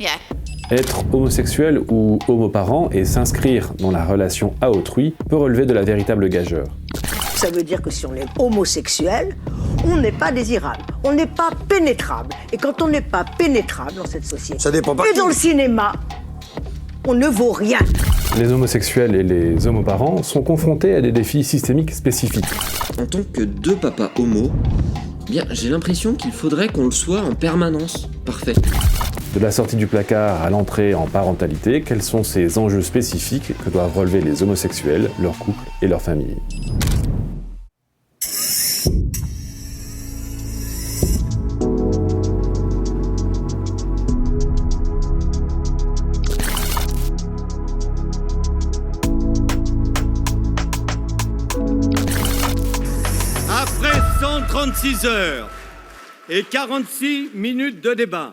Yeah. Être homosexuel ou homoparent et s'inscrire dans la relation à autrui peut relever de la véritable gageure. Ça veut dire que si on est homosexuel, on n'est pas désirable, on n'est pas pénétrable. Et quand on n'est pas pénétrable dans cette société, ça dépend pas et dans le cinéma, on ne vaut rien. Les homosexuels et les homoparents sont confrontés à des défis systémiques spécifiques. En tant que deux papas homo, bien, j'ai l'impression qu'il faudrait qu'on le soit en permanence. Parfait. De la sortie du placard à l'entrée en parentalité, quels sont ces enjeux spécifiques que doivent relever les homosexuels, leurs couples et leurs familles ? Après 136 heures et 46 minutes de débat,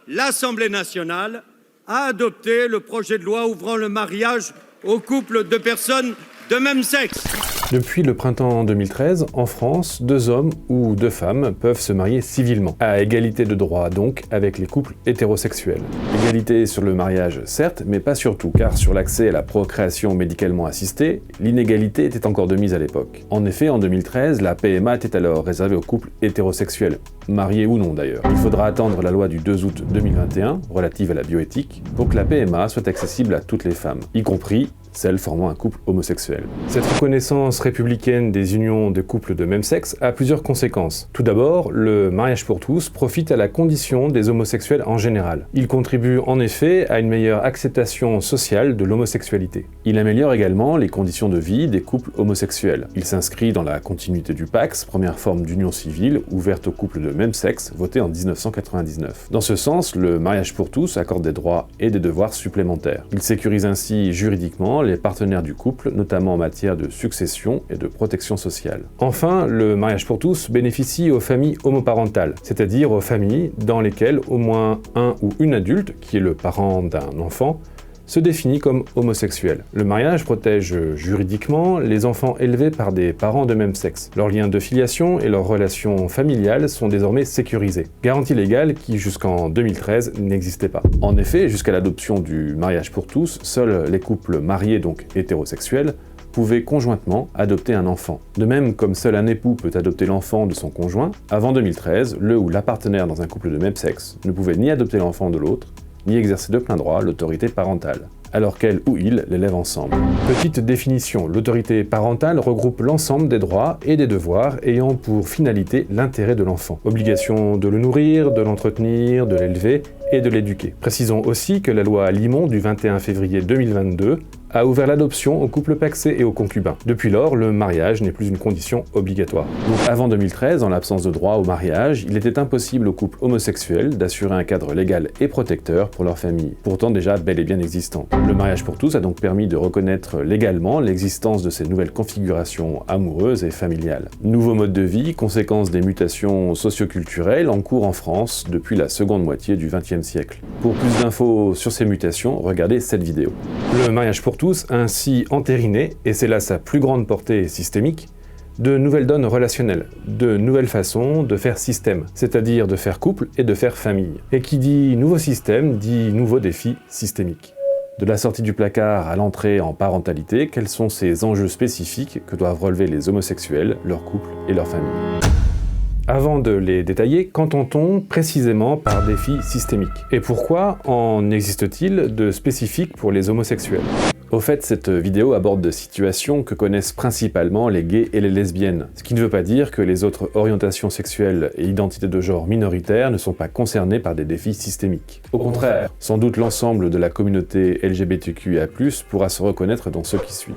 l'Assemblée nationale a adopté le projet de loi ouvrant le mariage aux couples de personnes de même sexe. Depuis le printemps 2013, en France, 2 hommes ou 2 femmes peuvent se marier civilement, à égalité de droits donc avec les couples hétérosexuels. Égalité sur le mariage certes, mais pas surtout, car sur l'accès à la procréation médicalement assistée, l'inégalité était encore de mise à l'époque. En effet, en 2013, la PMA était alors réservée aux couples hétérosexuels, mariés ou non d'ailleurs. Il faudra attendre la loi du 2 août 2021, relative à la bioéthique, pour que la PMA soit accessible à toutes les femmes, y compris celles formant un couple homosexuel. Cette reconnaissance républicaine des unions de couples de même sexe a plusieurs conséquences. Tout d'abord, le mariage pour tous profite à la condition des homosexuels en général. Il contribue en effet à une meilleure acceptation sociale de l'homosexualité. Il améliore également les conditions de vie des couples homosexuels. Il s'inscrit dans la continuité du PACS, première forme d'union civile ouverte aux couples de même sexe, votée en 1999. Dans ce sens, le mariage pour tous accorde des droits et des devoirs supplémentaires. Il sécurise ainsi juridiquement les partenaires du couple, notamment en matière de succession et de protection sociale. Enfin, le mariage pour tous bénéficie aux familles homoparentales, c'est-à-dire aux familles dans lesquelles au moins un ou une adulte, qui est le parent d'un enfant, se définit comme homosexuel. Le mariage protège juridiquement les enfants élevés par des parents de même sexe. Leurs liens de filiation et leurs relations familiales sont désormais sécurisés. Garantie légale qui, jusqu'en 2013, n'existait pas. En effet, jusqu'à l'adoption du mariage pour tous, seuls les couples mariés, donc hétérosexuels, pouvaient conjointement adopter un enfant. De même, comme seul un époux peut adopter l'enfant de son conjoint, avant 2013, le ou la partenaire dans un couple de même sexe ne pouvait ni adopter l'enfant de l'autre, ni exercer de plein droit l'autorité parentale, alors qu'elle ou il l'élève ensemble. Petite définition, l'autorité parentale regroupe l'ensemble des droits et des devoirs ayant pour finalité l'intérêt de l'enfant. Obligation de le nourrir, de l'entretenir, de l'élever et de l'éduquer. Précisons aussi que la loi Limon du 21 février 2022 a ouvert l'adoption aux couples pacsés et aux concubins. Depuis lors, le mariage n'est plus une condition obligatoire. Donc avant 2013, en l'absence de droit au mariage, il était impossible aux couples homosexuels d'assurer un cadre légal et protecteur pour leur famille, pourtant déjà bel et bien existant. Le mariage pour tous a donc permis de reconnaître légalement l'existence de ces nouvelles configurations amoureuses et familiales. Nouveau mode de vie, conséquence des mutations socioculturelles en cours en France depuis la seconde moitié du XXe siècle. Pour plus d'infos sur ces mutations, regardez cette vidéo. Le mariage pour tous a ainsi entériné, et c'est là sa plus grande portée systémique, de nouvelles donnes relationnelles, de nouvelles façons de faire système, c'est-à-dire de faire couple et de faire famille. Et qui dit nouveau système dit nouveaux défis systémiques. De la sortie du placard à l'entrée en parentalité, quels sont ces enjeux spécifiques que doivent relever les homosexuels, leurs couples et leurs familles ? Avant de les détailler, qu'entend-on précisément par défi systémique ? Et pourquoi en existe-t-il de spécifiques pour les homosexuels ? Au fait, cette vidéo aborde des situations que connaissent principalement les gays et les lesbiennes, ce qui ne veut pas dire que les autres orientations sexuelles et identités de genre minoritaires ne sont pas concernées par des défis systémiques. Au contraire, sans doute l'ensemble de la communauté LGBTQIA+, pourra se reconnaître dans ce qui suit.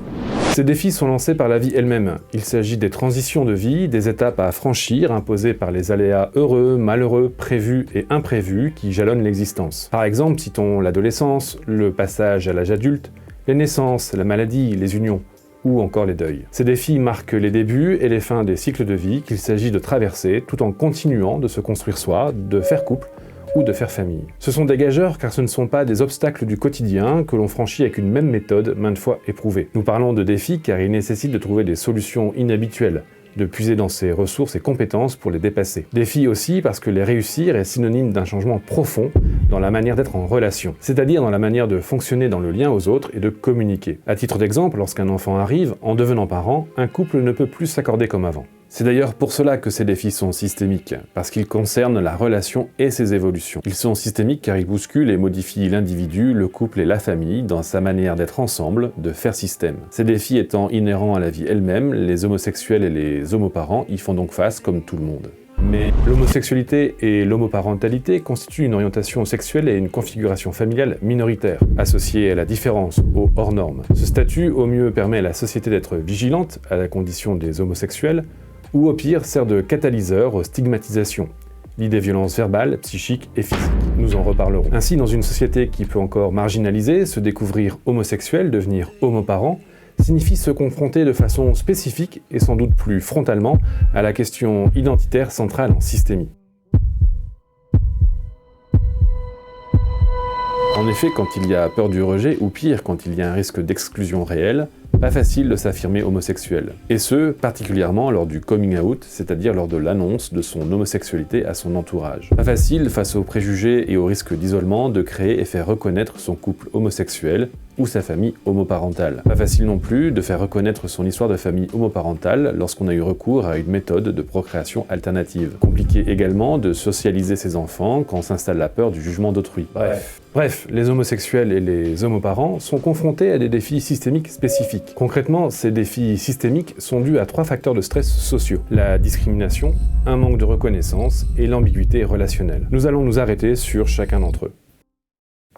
Ces défis sont lancés par la vie elle-même. Il s'agit des transitions de vie, des étapes à franchir imposées par les aléas heureux, malheureux, prévus et imprévus qui jalonnent l'existence. Par exemple, citons l'adolescence, le passage à l'âge adulte, les naissances, la maladie, les unions, ou encore les deuils. Ces défis marquent les débuts et les fins des cycles de vie qu'il s'agit de traverser tout en continuant de se construire soi, de faire couple ou de faire famille. Ce sont des gageurs car ce ne sont pas des obstacles du quotidien que l'on franchit avec une même méthode maintes fois éprouvée. Nous parlons de défis car ils nécessitent de trouver des solutions inhabituelles, de puiser dans ses ressources et compétences pour les dépasser. Défi aussi parce que les réussir est synonyme d'un changement profond dans la manière d'être en relation, c'est-à-dire dans la manière de fonctionner dans le lien aux autres et de communiquer. À titre d'exemple, lorsqu'un enfant arrive, en devenant parent, un couple ne peut plus s'accorder comme avant. C'est d'ailleurs pour cela que ces défis sont systémiques, parce qu'ils concernent la relation et ses évolutions. Ils sont systémiques car ils bousculent et modifient l'individu, le couple et la famille dans sa manière d'être ensemble, de faire système. Ces défis étant inhérents à la vie elle-même, les homosexuels et les homoparents y font donc face comme tout le monde. Mais l'homosexualité et l'homoparentalité constituent une orientation sexuelle et une configuration familiale minoritaire, associée à la différence, aux hors-normes. Ce statut, au mieux, permet à la société d'être vigilante à la condition des homosexuels, ou au pire sert de catalyseur aux stigmatisations, liées des violences verbales, psychiques et physiques. Nous en reparlerons. Ainsi, dans une société qui peut encore marginaliser, se découvrir homosexuel, devenir homoparent, signifie se confronter de façon spécifique et sans doute plus frontalement à la question identitaire centrale en systémie. En effet, quand il y a peur du rejet, ou pire, quand il y a un risque d'exclusion réelle, pas facile de s'affirmer homosexuel. Et ce, particulièrement lors du coming out, c'est-à-dire lors de l'annonce de son homosexualité à son entourage. Pas facile, face aux préjugés et au risque d'isolement, de créer et faire reconnaître son couple homosexuel ou sa famille homoparentale. Pas facile non plus de faire reconnaître son histoire de famille homoparentale lorsqu'on a eu recours à une méthode de procréation alternative. Compliqué également de socialiser ses enfants quand s'installe la peur du jugement d'autrui. Bref, les homosexuels et les homoparents sont confrontés à des défis systémiques spécifiques. Concrètement, ces défis systémiques sont dus à 3 facteurs de stress sociaux: la discrimination, un manque de reconnaissance et l'ambiguïté relationnelle. Nous allons nous arrêter sur chacun d'entre eux.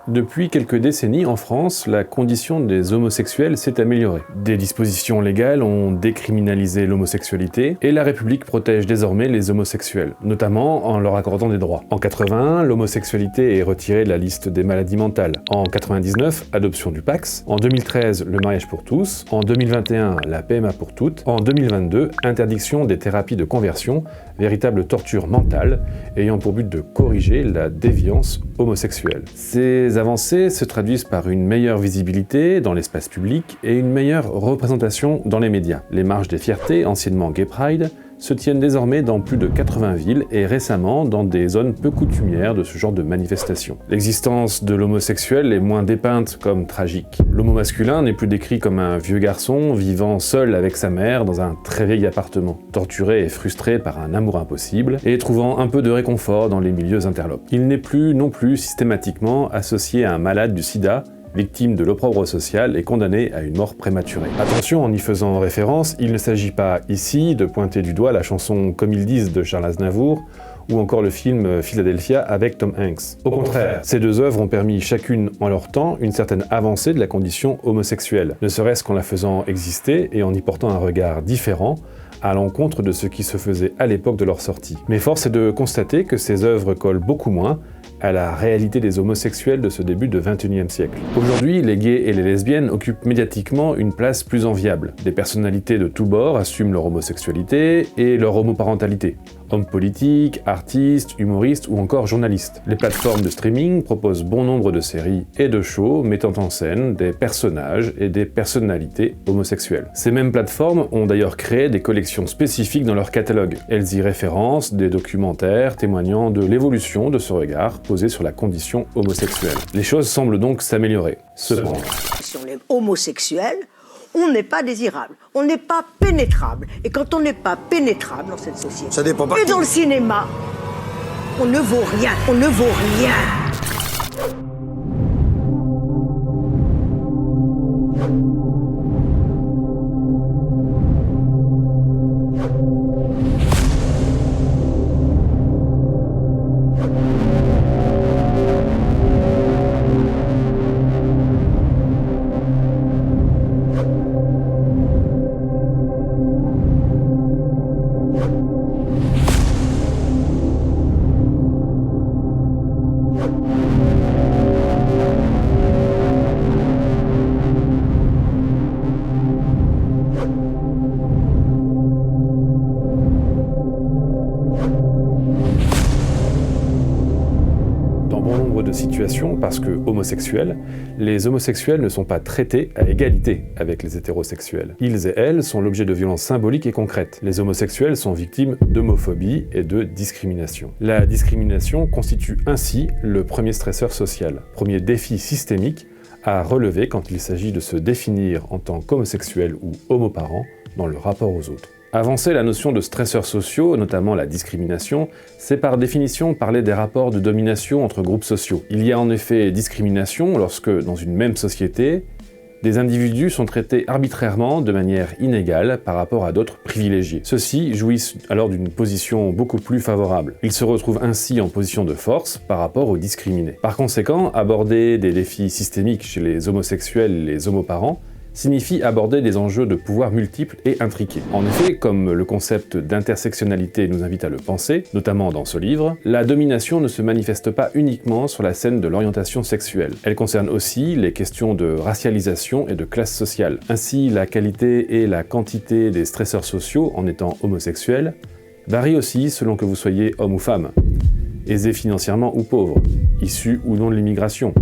Depuis quelques décennies, en France, la condition des homosexuels s'est améliorée. Des dispositions légales ont décriminalisé l'homosexualité et la République protège désormais les homosexuels, notamment en leur accordant des droits. En 81, l'homosexualité est retirée de la liste des maladies mentales. En 99, adoption du Pacs. En 2013, le mariage pour tous. En 2021, la PMA pour toutes. En 2022, interdiction des thérapies de conversion, véritable torture mentale ayant pour but de corriger la déviance homosexuelle. Ces avancées se traduisent par une meilleure visibilité dans l'espace public et une meilleure représentation dans les médias. Les marches des fiertés, anciennement Gay Pride, se tiennent désormais dans plus de 80 villes et récemment dans des zones peu coutumières de ce genre de manifestations. L'existence de l'homosexuel est moins dépeinte comme tragique. L'homo masculin n'est plus décrit comme un vieux garçon vivant seul avec sa mère dans un très vieil appartement, torturé et frustré par un amour impossible et trouvant un peu de réconfort dans les milieux interlopes. Il n'est plus non plus systématiquement associé à un malade du sida, victime de l'opprobre social et condamné à une mort prématurée. Attention, en y faisant référence, il ne s'agit pas ici de pointer du doigt la chanson Comme ils disent de Charles Aznavour ou encore le film Philadelphia avec Tom Hanks. Au contraire, ces deux œuvres ont permis chacune en leur temps une certaine avancée de la condition homosexuelle, ne serait-ce qu'en la faisant exister et en y portant un regard différent à l'encontre de ce qui se faisait à l'époque de leur sortie. Mais force est de constater que ces œuvres collent beaucoup moins à la réalité des homosexuels de ce début de XXIe siècle. Aujourd'hui, les gays et les lesbiennes occupent médiatiquement une place plus enviable. Des personnalités de tous bords assument leur homosexualité et leur homoparentalité. Hommes politiques, artistes, humoristes ou encore journalistes. Les plateformes de streaming proposent bon nombre de séries et de shows mettant en scène des personnages et des personnalités homosexuelles. Ces mêmes plateformes ont d'ailleurs créé des collections spécifiques dans leur catalogue. Elles y référencent des documentaires témoignant de l'évolution de ce regard posé sur la condition homosexuelle. Les choses semblent donc s'améliorer. Cependant, Si on est homosexuel, on n'est pas désirable, on n'est pas pénétrable. Et quand on n'est pas pénétrable dans cette société, Ça dépend pas et qui. dans le cinéma, on ne vaut rien, on ne vaut rien. situation parce que homosexuels, les homosexuels ne sont pas traités à égalité avec les hétérosexuels. Ils et elles sont l'objet de violences symboliques et concrètes. Les homosexuels sont victimes d'homophobie et de discrimination. La discrimination constitue ainsi le premier stresseur social, premier défi systémique à relever quand il s'agit de se définir en tant qu'homosexuel ou homoparent dans le rapport aux autres. Avancer la notion de stresseurs sociaux, notamment la discrimination, c'est par définition parler des rapports de domination entre groupes sociaux. Il y a en effet discrimination lorsque, dans une même société, des individus sont traités arbitrairement de manière inégale par rapport à d'autres privilégiés. Ceux-ci jouissent alors d'une position beaucoup plus favorable. Ils se retrouvent ainsi en position de force par rapport aux discriminés. Par conséquent, aborder des défis systémiques chez les homosexuels et les homoparents signifie aborder des enjeux de pouvoir multiples et intriqués. En effet, comme le concept d'intersectionnalité nous invite à le penser, notamment dans ce livre, la domination ne se manifeste pas uniquement sur la scène de l'orientation sexuelle. Elle concerne aussi les questions de racialisation et de classe sociale. Ainsi, la qualité et la quantité des stresseurs sociaux, en étant homosexuels, varient aussi selon que vous soyez homme ou femme, aisé financièrement ou pauvre, issu ou non de l'immigration,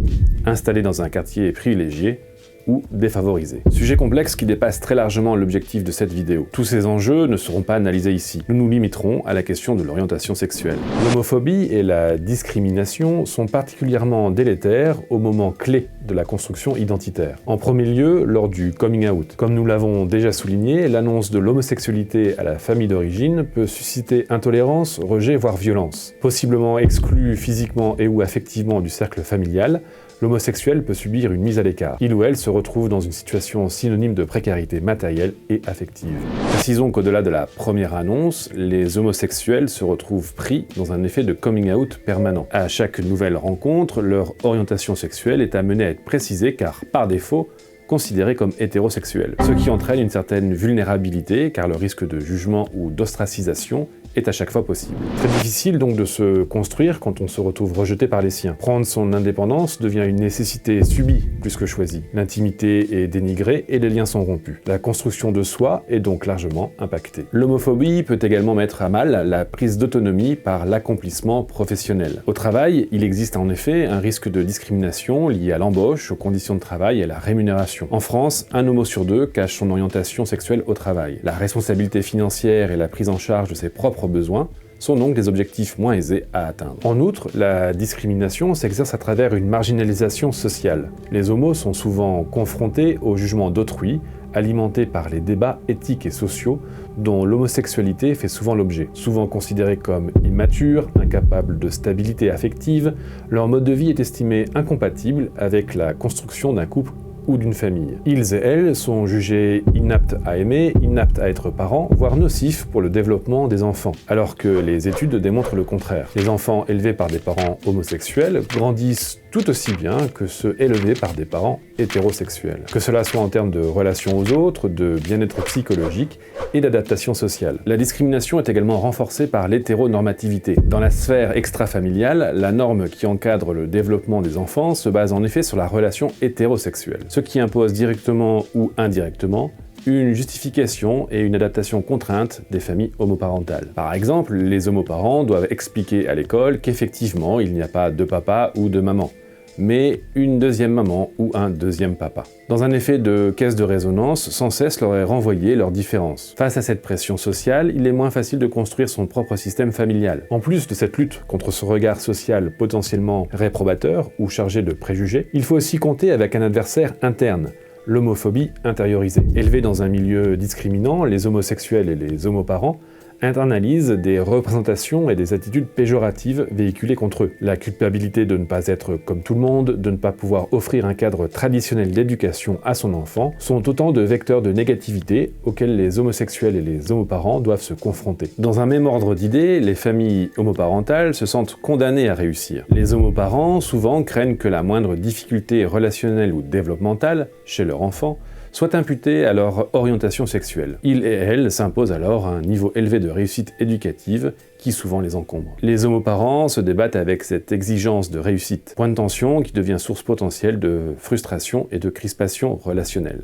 installé dans un quartier privilégié, ou défavorisés. Sujet complexe qui dépasse très largement l'objectif de cette vidéo. Tous ces enjeux ne seront pas analysés ici. Nous nous limiterons à la question de l'orientation sexuelle. L'homophobie et la discrimination sont particulièrement délétères au moment clé de la construction identitaire. En premier lieu, lors du coming out. Comme nous l'avons déjà souligné, l'annonce de l'homosexualité à la famille d'origine peut susciter intolérance, rejet, voire violence. Possiblement exclu physiquement et ou affectivement du cercle familial, l'homosexuel peut subir une mise à l'écart. Il ou elle se retrouve dans une situation synonyme de précarité matérielle et affective. Précisons qu'au-delà de la première annonce, les homosexuels se retrouvent pris dans un effet de coming out permanent. À chaque nouvelle rencontre, leur orientation sexuelle est amenée à être précisée car, par défaut, considérés comme hétérosexuels. Ce qui entraîne une certaine vulnérabilité car le risque de jugement ou d'ostracisation est à chaque fois possible. Très difficile donc de se construire quand on se retrouve rejeté par les siens. Prendre son indépendance devient une nécessité subie plus que choisie. L'intimité est dénigrée et les liens sont rompus. La construction de soi est donc largement impactée. L'homophobie peut également mettre à mal la prise d'autonomie par l'accomplissement professionnel. Au travail, il existe en effet un risque de discrimination lié à l'embauche, aux conditions de travail et à la rémunération. En France, un homo sur deux cache son orientation sexuelle au travail. La responsabilité financière et la prise en charge de ses propres besoins sont donc des objectifs moins aisés à atteindre. En outre, la discrimination s'exerce à travers une marginalisation sociale. Les homos sont souvent confrontés au jugement d'autrui, alimentés par les débats éthiques et sociaux dont l'homosexualité fait souvent l'objet. Souvent considérés comme immatures, incapables de stabilité affective, leur mode de vie est estimé incompatible avec la construction d'un couple ou d'une famille. Ils et elles sont jugés inaptes à aimer, inaptes à être parents, voire nocifs pour le développement des enfants, alors que les études démontrent le contraire. Les enfants élevés par des parents homosexuels grandissent tout aussi bien que ceux élevés par des parents hétérosexuels. Que cela soit en termes de relations aux autres, de bien-être psychologique et d'adaptation sociale. La discrimination est également renforcée par l'hétéronormativité. Dans la sphère extrafamiliale, la norme qui encadre le développement des enfants se base en effet sur la relation hétérosexuelle, ce qui impose directement ou indirectement une justification et une adaptation contrainte des familles homoparentales. Par exemple, les homoparents doivent expliquer à l'école qu'effectivement il n'y a pas de papa ou de maman, mais une deuxième maman ou un deuxième papa. Dans un effet de caisse de résonance, sans cesse leur est renvoyé leurs différences. Face à cette pression sociale, il est moins facile de construire son propre système familial. En plus de cette lutte contre ce regard social potentiellement réprobateur ou chargé de préjugés, il faut aussi compter avec un adversaire interne, l'homophobie intériorisée. Élevés dans un milieu discriminant, les homosexuels et les homoparents internalisent des représentations et des attitudes péjoratives véhiculées contre eux. La culpabilité de ne pas être comme tout le monde, de ne pas pouvoir offrir un cadre traditionnel d'éducation à son enfant, sont autant de vecteurs de négativité auxquels les homosexuels et les homoparents doivent se confronter. Dans un même ordre d'idées, les familles homoparentales se sentent condamnées à réussir. Les homoparents souvent craignent que la moindre difficulté relationnelle ou développementale chez leur enfant soit imputée à leur orientation sexuelle. Ils et elles s'imposent alors un niveau élevé de réussite éducative qui souvent les encombre. Les homoparents se débattent avec cette exigence de réussite, point de tension qui devient source potentielle de frustration et de crispation relationnelle.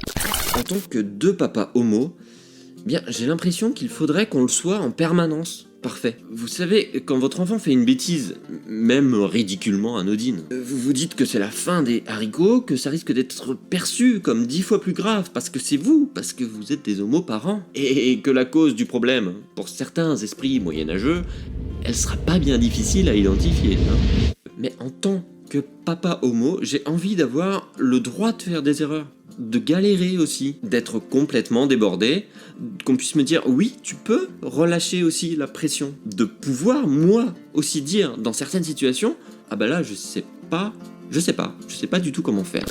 En tant que deux papas homo, bien j'ai l'impression qu'il faudrait qu'on le soit en permanence. parfait. Vous savez, quand votre enfant fait une bêtise, même ridiculement anodine, vous vous dites que c'est la fin des haricots, que ça risque d'être perçu comme 10 fois plus grave, parce que c'est vous, parce que vous êtes des homoparents, et que la cause du problème, pour certains esprits moyenâgeux, elle sera pas bien difficile à identifier. Hein. Mais en tant que papa homo, j'ai envie d'avoir le droit de faire des erreurs, de galérer aussi, d'être complètement débordé, qu'on puisse me dire oui, tu peux relâcher aussi la pression, de pouvoir moi aussi dire dans certaines situations ah bah là je sais pas du tout comment faire.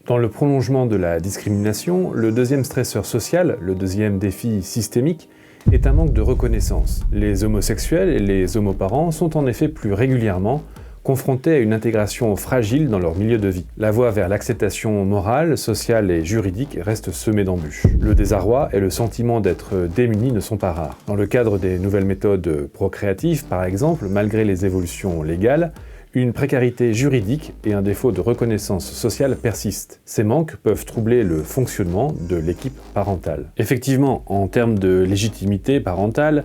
Dans le prolongement de la discrimination, le deuxième stresseur social, le deuxième défi systémique, est un manque de reconnaissance. Les homosexuels et les homoparents sont en effet plus régulièrement confrontés à une intégration fragile dans leur milieu de vie. La voie vers l'acceptation morale, sociale et juridique reste semée d'embûches. Le désarroi et le sentiment d'être démunis ne sont pas rares. Dans le cadre des nouvelles méthodes procréatives, par exemple, malgré les évolutions légales, une précarité juridique et un défaut de reconnaissance sociale persistent. Ces manques peuvent troubler le fonctionnement de l'équipe parentale. Effectivement, en termes de légitimité parentale,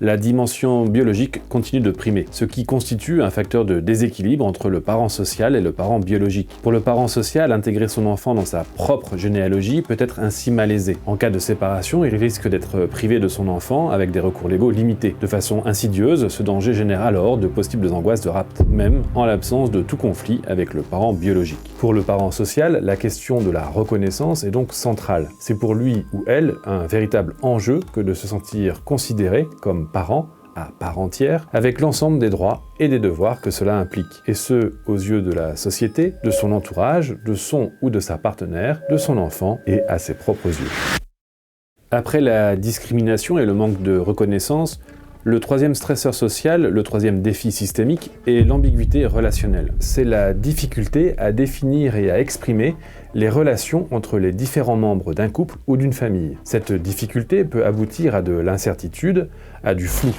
la dimension biologique continue de primer, ce qui constitue un facteur de déséquilibre entre le parent social et le parent biologique. Pour le parent social, intégrer son enfant dans sa propre généalogie peut être ainsi malaisé. En cas de séparation, il risque d'être privé de son enfant avec des recours légaux limités. De façon insidieuse, ce danger génère alors de possibles angoisses de rapt, même en l'absence de tout conflit avec le parent biologique. Pour le parent social, la question de la reconnaissance est donc centrale. C'est pour lui ou elle un véritable enjeu que de se sentir considéré comme parent à part entière, avec l'ensemble des droits et des devoirs que cela implique, et ce, aux yeux de la société, de son entourage, de son ou de sa partenaire, de son enfant et à ses propres yeux. Après la discrimination et le manque de reconnaissance, le troisième stresseur social, le troisième défi systémique, est l'ambiguïté relationnelle. C'est la difficulté à définir et à exprimer les relations entre les différents membres d'un couple ou d'une famille. Cette difficulté peut aboutir à de l'incertitude, à du flou,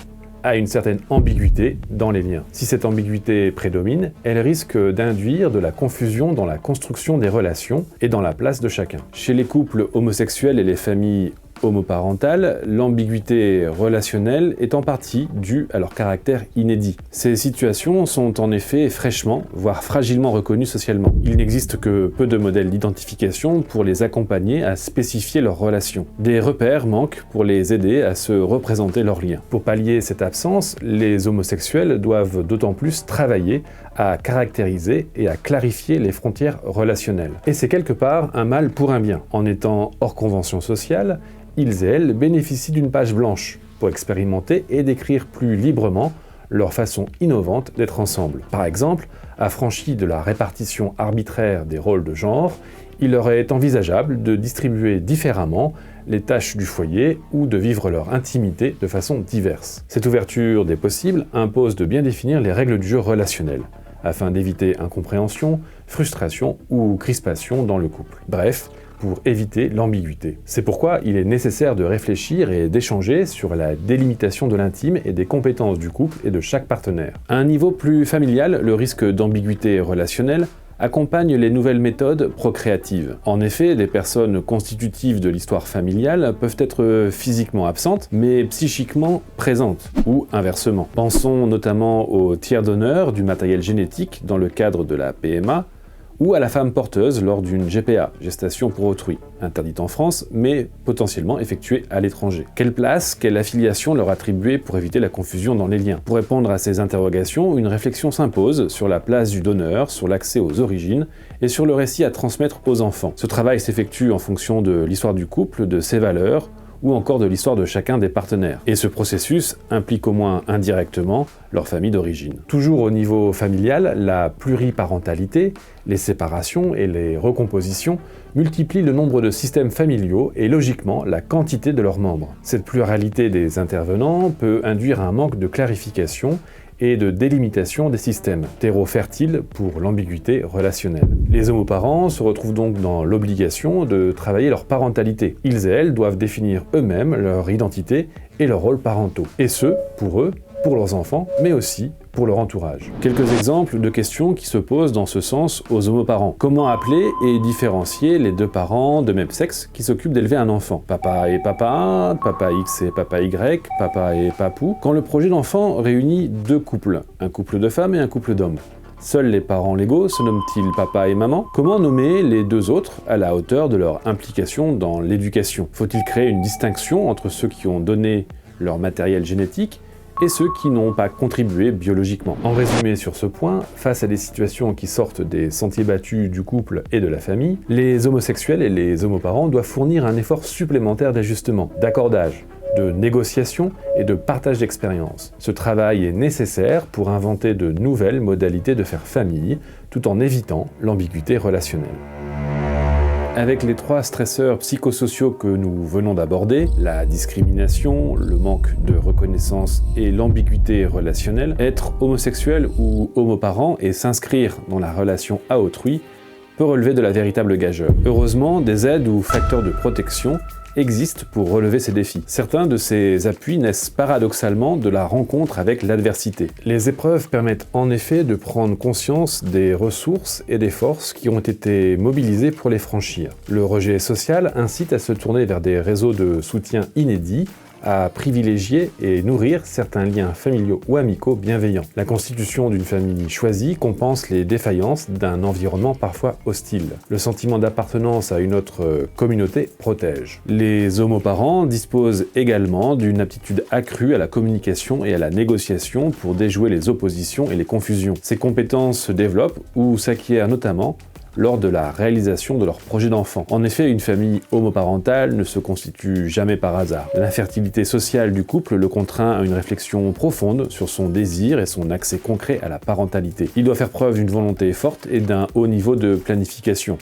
à une certaine ambiguïté dans les liens. Si cette ambiguïté prédomine, elle risque d'induire de la confusion dans la construction des relations et dans la place de chacun. Chez les couples homosexuels et les familles homoparentales, l'ambiguïté relationnelle est en partie due à leur caractère inédit. Ces situations sont en effet fraîchement, voire fragilement reconnues socialement. Il n'existe que peu de modèles d'identification pour les accompagner à spécifier leurs relations. Des repères manquent pour les aider à se représenter leurs liens. Pour pallier cette absence, les homosexuels doivent d'autant plus travailler à caractériser et à clarifier les frontières relationnelles. Et c'est quelque part un mal pour un bien. En étant hors convention sociale, ils et elles bénéficient d'une page blanche pour expérimenter et décrire plus librement leur façon innovante d'être ensemble. Par exemple, affranchis de la répartition arbitraire des rôles de genre, il leur est envisageable de distribuer différemment les tâches du foyer ou de vivre leur intimité de façon diverse. Cette ouverture des possibles impose de bien définir les règles du jeu relationnel, afin d'éviter incompréhension, frustration ou crispation dans le couple. Bref, pour éviter l'ambiguïté. C'est pourquoi il est nécessaire de réfléchir et d'échanger sur la délimitation de l'intime et des compétences du couple et de chaque partenaire. À un niveau plus familial, le risque d'ambiguïté relationnelle accompagne les nouvelles méthodes procréatives. En effet, des personnes constitutives de l'histoire familiale peuvent être physiquement absentes, mais psychiquement présentes, ou inversement. Pensons notamment aux tiers donneurs du matériel génétique dans le cadre de la PMA, ou à la femme porteuse lors d'une GPA, gestation pour autrui, interdite en France, mais potentiellement effectuée à l'étranger. Quelle place, quelle affiliation leur attribuer pour éviter la confusion dans les liens? Pour répondre à ces interrogations, une réflexion s'impose sur la place du donneur, sur l'accès aux origines et sur le récit à transmettre aux enfants. Ce travail s'effectue en fonction de l'histoire du couple, de ses valeurs, ou encore de l'histoire de chacun des partenaires. Et ce processus implique au moins indirectement leur famille d'origine. Toujours au niveau familial, la pluriparentalité, les séparations et les recompositions multiplient le nombre de systèmes familiaux et logiquement la quantité de leurs membres. Cette pluralité des intervenants peut induire un manque de clarification et de délimitation des systèmes, terreau fertile pour l'ambiguïté relationnelle. Les homoparents se retrouvent donc dans l'obligation de travailler leur parentalité. Ils et elles doivent définir eux-mêmes leur identité et leurs rôles parentaux. Et ce, pour eux, pour leurs enfants, mais aussi pour leur entourage. Quelques exemples de questions qui se posent dans ce sens aux homoparents. Comment appeler et différencier les deux parents de même sexe qui s'occupent d'élever un enfant? Papa et papa, papa X et papa Y, papa et papou. Quand le projet d'enfant réunit deux couples, un couple de femmes et un couple d'hommes, seuls les parents légaux se nomment-ils papa et maman? Comment nommer les deux autres à la hauteur de leur implication dans l'éducation? Faut-il créer une distinction entre ceux qui ont donné leur matériel génétique et ceux qui n'ont pas contribué biologiquement? En résumé sur ce point, face à des situations qui sortent des sentiers battus du couple et de la famille, les homosexuels et les homoparents doivent fournir un effort supplémentaire d'ajustement, d'accordage, de négociation et de partage d'expérience. Ce travail est nécessaire pour inventer de nouvelles modalités de faire famille, tout en évitant l'ambiguïté relationnelle. Avec les trois stresseurs psychosociaux que nous venons d'aborder, la discrimination, le manque de reconnaissance et l'ambiguïté relationnelle, être homosexuel ou homoparent et s'inscrire dans la relation à autrui peut relever de la véritable gageure. Heureusement, des aides ou facteurs de protection existent pour relever ces défis. Certains de ces appuis naissent paradoxalement de la rencontre avec l'adversité. Les épreuves permettent en effet de prendre conscience des ressources et des forces qui ont été mobilisées pour les franchir. Le rejet social incite à se tourner vers des réseaux de soutien inédits, à privilégier et nourrir certains liens familiaux ou amicaux bienveillants. La constitution d'une famille choisie compense les défaillances d'un environnement parfois hostile. Le sentiment d'appartenance à une autre communauté protège. Les homoparents disposent également d'une aptitude accrue à la communication et à la négociation pour déjouer les oppositions et les confusions. Ces compétences se développent ou s'acquièrent notamment lors de la réalisation de leur projet d'enfant. En effet, une famille homoparentale ne se constitue jamais par hasard. L'infertilité sociale du couple le contraint à une réflexion profonde sur son désir et son accès concret à la parentalité. Il doit faire preuve d'une volonté forte et d'un haut niveau de planification.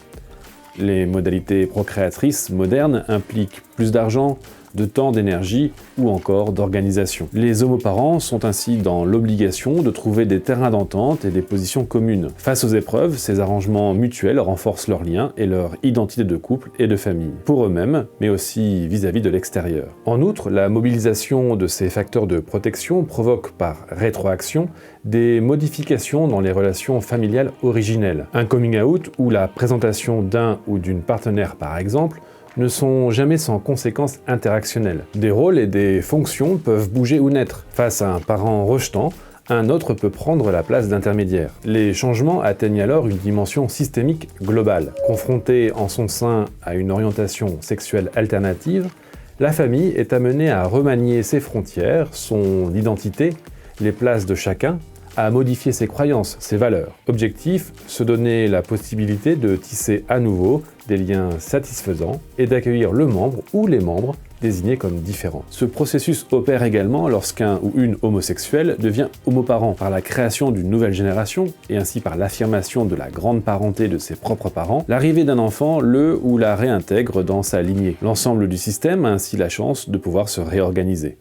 Les modalités procréatrices modernes impliquent plus d'argent, de temps, d'énergie ou encore d'organisation. Les homoparents sont ainsi dans l'obligation de trouver des terrains d'entente et des positions communes. Face aux épreuves, ces arrangements mutuels renforcent leurs liens et leur identité de couple et de famille, pour eux-mêmes, mais aussi vis-à-vis de l'extérieur. En outre, la mobilisation de ces facteurs de protection provoque par rétroaction des modifications dans les relations familiales originelles. Un coming out ou la présentation d'un ou d'une partenaire par exemple ne sont jamais sans conséquences interactionnelles. Des rôles et des fonctions peuvent bouger ou naître. Face à un parent rejetant, un autre peut prendre la place d'intermédiaire. Les changements atteignent alors une dimension systémique globale. Confrontée en son sein à une orientation sexuelle alternative, la famille est amenée à remanier ses frontières, son identité, les places de chacun, à modifier ses croyances, ses valeurs. Objectif, se donner la possibilité de tisser à nouveau des liens satisfaisants et d'accueillir le membre ou les membres désignés comme différents. Ce processus opère également lorsqu'un ou une homosexuelle devient homoparent par la création d'une nouvelle génération et ainsi par l'affirmation de la grande parenté de ses propres parents. L'arrivée d'un enfant le ou la réintègre dans sa lignée. L'ensemble du système a ainsi la chance de pouvoir se réorganiser.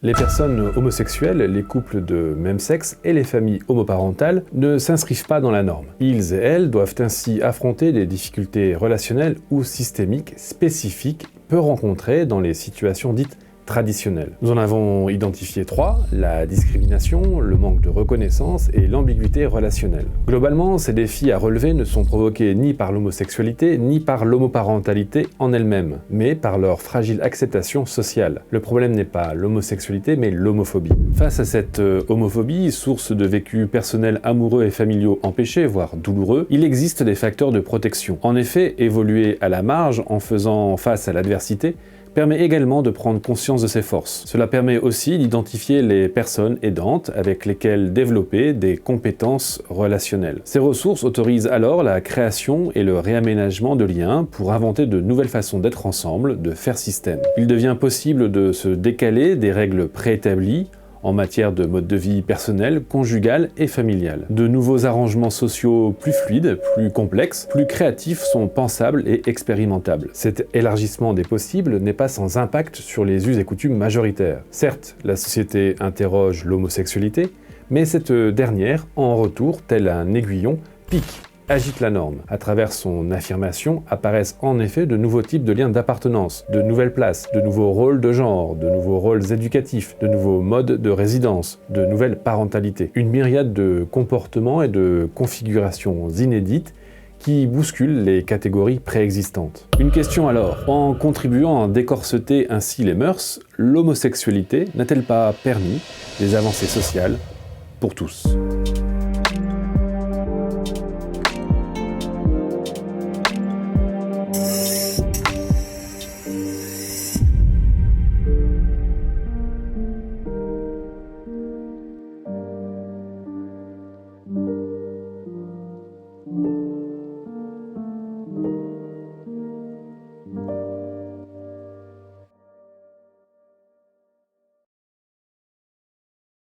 Les personnes homosexuelles, les couples de même sexe et les familles homoparentales ne s'inscrivent pas dans la norme. Ils et elles doivent ainsi affronter des difficultés relationnelles ou systémiques spécifiques peu rencontrées dans les situations dites traditionnelles. Nous en avons identifié 3, la discrimination, le manque de reconnaissance et l'ambiguïté relationnelle. Globalement, ces défis à relever ne sont provoqués ni par l'homosexualité ni par l'homoparentalité en elle-même, mais par leur fragile acceptation sociale. Le problème n'est pas l'homosexualité, mais l'homophobie. Face à cette homophobie, source de vécus personnels amoureux et familiaux empêchés, voire douloureux, il existe des facteurs de protection. En effet, évoluer à la marge en faisant face à l'adversité permet également de prendre conscience de ses forces. Cela permet aussi d'identifier les personnes aidantes avec lesquelles développer des compétences relationnelles. Ces ressources autorisent alors la création et le réaménagement de liens pour inventer de nouvelles façons d'être ensemble, de faire système. Il devient possible de se décaler des règles préétablies en matière de mode de vie personnel, conjugal et familial. De nouveaux arrangements sociaux plus fluides, plus complexes, plus créatifs sont pensables et expérimentables. Cet élargissement des possibles n'est pas sans impact sur les us et coutumes majoritaires. Certes, la société interroge l'homosexualité, mais cette dernière, en retour, tel un aiguillon, pique agite la norme. À travers son affirmation apparaissent en effet de nouveaux types de liens d'appartenance, de nouvelles places, de nouveaux rôles de genre, de nouveaux rôles éducatifs, de nouveaux modes de résidence, de nouvelles parentalités. Une myriade de comportements et de configurations inédites qui bousculent les catégories préexistantes. Une question alors, en contribuant à décorseter ainsi les mœurs, l'homosexualité n'a-t-elle pas permis des avancées sociales pour tous ?